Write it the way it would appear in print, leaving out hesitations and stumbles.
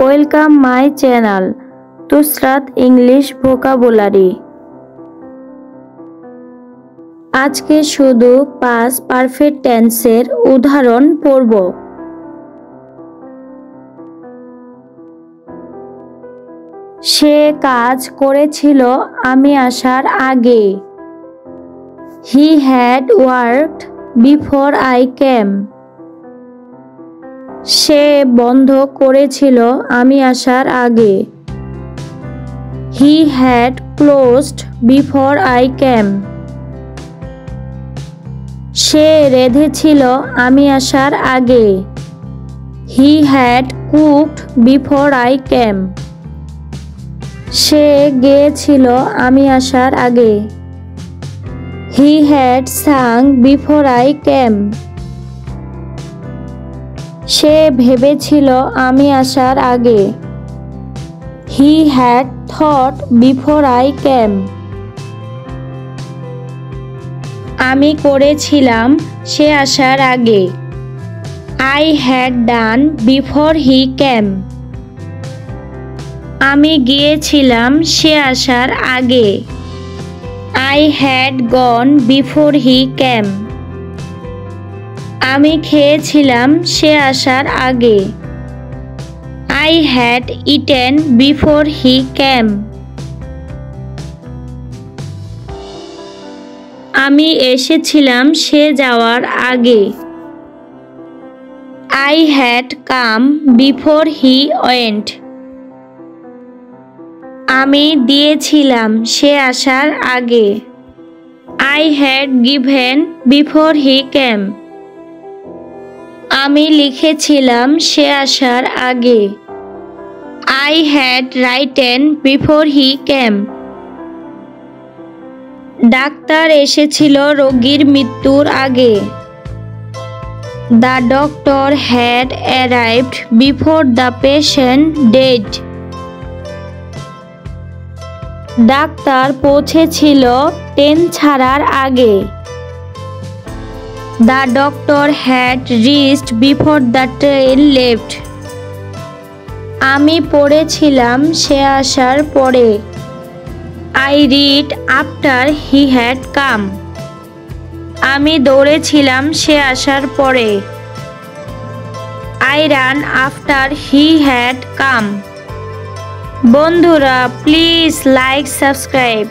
Welcome my channel Tusrat English vocabulary. আজকে শুধু past perfect টেন্সের উদাহরণ পড়ব। সে কাজ করেছিল আমি আসার আগে। He had worked before I came. সে বন্ধ করেছিল আমি আসার আগে। He had closed before I came. সে রেঁধেছিল আমি আসার আগে। He had cooked before I came. সে গেয়েছিল আমি আসার আগে। He had sung before I came. সে ভেবেছিল আমি আসার আগে। He had thought before I came. আমি করেছিলাম সে আসার আগে। I had done before he came. আমি গিয়েছিলাম সে আসার আগে। I had gone before he came. আমি খেয়েছিলাম সে আসার আগে। I had eaten before he came. আমি এসেছিলাম সে যাওয়ার আগে। I had come before he went. আমি দিয়েছিলাম সে আসার আগে। I had given before he came. আমি লিখেছিলাম সে আসার আগে। I had written before he came. Doctor এসেছিল রোগীর মৃত্যুর আগে। The doctor had arrived before the patient died. Doctor পৌঁছেছিল ট্রেন ছাড়ার আগে। The doctor had reached before the train left. আমি পড়েছিলাম সে আসার পরে। I read after he had come. আমি দৌড়েছিলাম সে আসার পরে। I ran after he had come. বন্ধুরা প্লিজ লাইক সাবস্ক্রাইব।